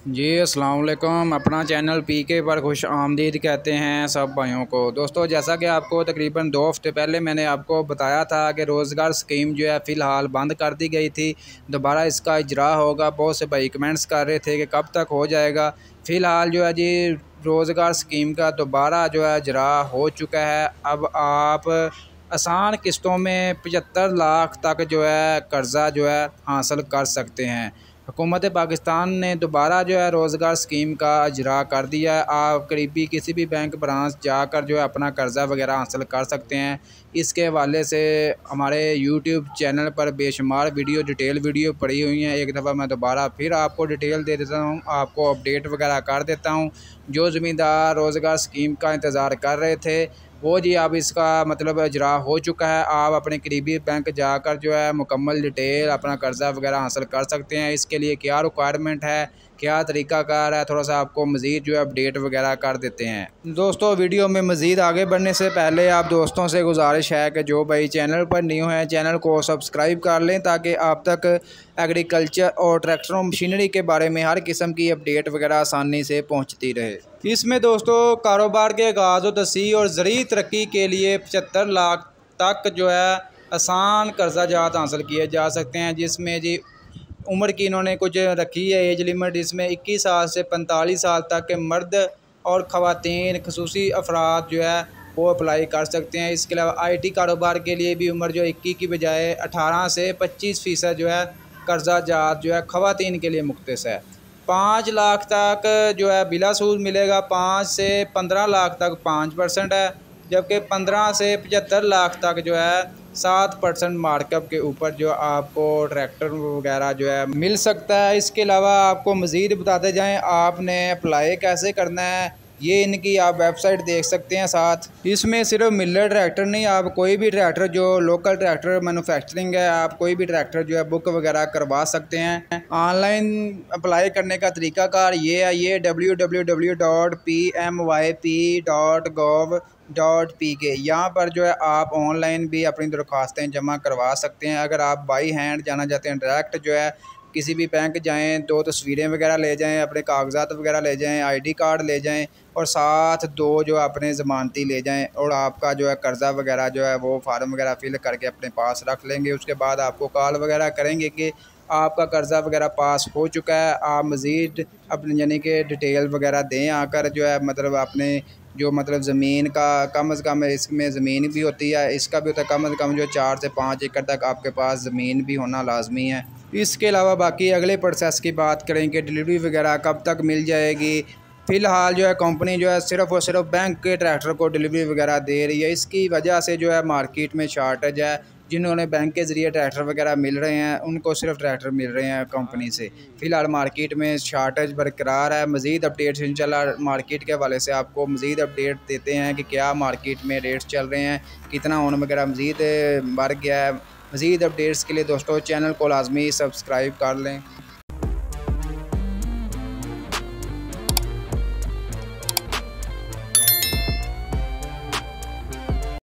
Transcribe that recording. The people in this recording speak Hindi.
जी अस्सलाम वालेकुम। अपना चैनल पीके पर खुश आमदीद कहते हैं सब भाइयों को। दोस्तों, जैसा कि आपको तकरीबन 2 हफ्ते पहले मैंने आपको बताया था कि रोज़गार स्कीम जो है फ़िलहाल बंद कर दी गई थी, दोबारा इसका इजरा होगा। बहुत से भाई कमेंट्स कर रहे थे कि कब तक हो जाएगा। फ़िलहाल जो है जी, रोज़गार स्कीम का दोबारा जो है इजरा हो चुका है। अब आप आसान किस्तों में 75 लाख तक जो है कर्ज़ा जो है हासिल कर सकते हैं। हुकूमत पाकिस्तान ने दोबारा जो है रोज़गार स्कीम का इजरा कर दिया है। आप करीबी किसी भी बैंक ब्रांच जाकर जो है अपना कर्ज़ा वगैरह हासिल कर सकते हैं। इसके हवाले से हमारे यूट्यूब चैनल पर बेशुमार डिटेल वीडियो पड़ी हुई हैं। एक दफ़ा मैं दोबारा फिर आपको डिटेल दे देता हूँ, आपको अपडेट वगैरह कर देता हूँ। जो ज़मींदार रोज़गार स्कीम का इंतज़ार कर रहे थे, वो जी अब इसका मतलब इजरा हो चुका है। आप अपने करीबी बैंक जाकर जो है मुकम्मल डिटेल अपना कर्ज़ा वगैरह हासिल कर सकते हैं। इसके लिए क्या रिक्वायरमेंट है, क्या तरीक़ाकार है, थोड़ा सा आपको मज़ीद जो है अपडेट वगैरह कर देते हैं। दोस्तों, वीडियो में मज़ीद आगे बढ़ने से पहले आप दोस्तों से गुजारिश है कि जो भाई चैनल पर न्यू हैं, चैनल को सब्सक्राइब कर लें ताकि आप तक एग्रीकल्चर और ट्रैक्टरों मशीनरी के बारे में हर किस्म की अपडेट वगैरह आसानी से पहुँचती रहे। इसमें दोस्तों, कारोबार के आगाज़ व तस्सी और ज़रूरी तरक्की के लिए 75 लाख तक जो है आसान कर्जा जात हासिल किए जा सकते हैं। जिसमें जी उम्र की इन्होंने कुछ रखी है एज लिमिट, इसमें 21 साल से 45 साल तक के मर्द और ख़वातीन खसूसी अफराद जो है वो अप्लाई कर सकते हैं। इसके अलावा IT कारोबार के लिए भी उम्र जो 21 की बजाय 18 से 25% जो है कर्जा जात जो है ख़वातीन के लिए मुख्तस है। 5 लाख तक जो है बिला सूद मिलेगा, 5 से 15 लाख तक 5% है, जबकि 15 से 75 लाख तक जो है 7% मार्कअप के ऊपर जो आपको ट्रैक्टर वगैरह जो है मिल सकता है। इसके अलावा आपको मज़ीद बताते जाएं आपने अप्लाई कैसे करना है, ये इनकी आप वेबसाइट देख सकते हैं। साथ इसमें सिर्फ मिलर ट्रैक्टर नहीं, आप कोई भी ट्रैक्टर जो लोकल ट्रैक्टर मैन्युफैक्चरिंग है, आप कोई भी ट्रैक्टर जो है बुक वगैरह करवा सकते हैं। ऑनलाइन अप्लाई करने का तरीकाकार ये है, ये www.pmyp.gov.pk, यहाँ पर जो है आप ऑनलाइन भी अपनी दरख्वास्तें जमा करवा सकते हैं। अगर आप बाई हैंड जाना चाहते हैं, डायरेक्ट जो है किसी भी बैंक जाएं, 2 तस्वीरें वगैरह ले जाएं, अपने कागजात वगैरह ले जाएं, ID कार्ड ले जाएं और साथ 2 जो अपने ज़मानती ले जाएं और आपका जो है कर्ज़ा वगैरह जो है वो फार्म वगैरह फिल करके अपने पास रख लेंगे। उसके बाद आपको कॉल वगैरह करेंगे कि आपका कर्ज़ा वगैरह पास हो चुका है। आप मज़ीद अपने यानी कि डिटेल वगैरह दें आकर, जो है मतलब आपने जो मतलब ज़मीन का कम अज़ कम, इसमें ज़मीन भी होती है, इसका भी होता है कम अज़ कम जो 4 से 5 एकड़ तक आपके पास ज़मीन भी होना लाजमी है। इसके अलावा बाकी अगले प्रोसेस की बात करें कि डिलीवरी वगैरह कब तक मिल जाएगी। फ़िलहाल जो है कंपनी जो है सिर्फ़ और सिर्फ बैंक के ट्रैक्टर को डिलीवरी वगैरह दे रही है। इसकी वजह से जो है मार्केट में शार्टेज है। जिन्होंने बैंक के ज़रिए ट्रैक्टर वगैरह मिल रहे हैं, उनको सिर्फ ट्रैक्टर मिल रहे हैं कंपनी से। फ़िलहाल मार्केट में शार्टेज बरकरार है। मज़ीद अपडेट्स इंशाल्लाह मार्केट के हवाले से आपको मज़ीद अपडेट देते हैं कि क्या मार्केट में रेट्स चल रहे हैं, कितना ओन वगैरह मज़ीद बढ़ गया है। मज़ीद अपडेट्स के लिए दोस्तों चैनल को लाजमी सब्सक्राइब कर लें।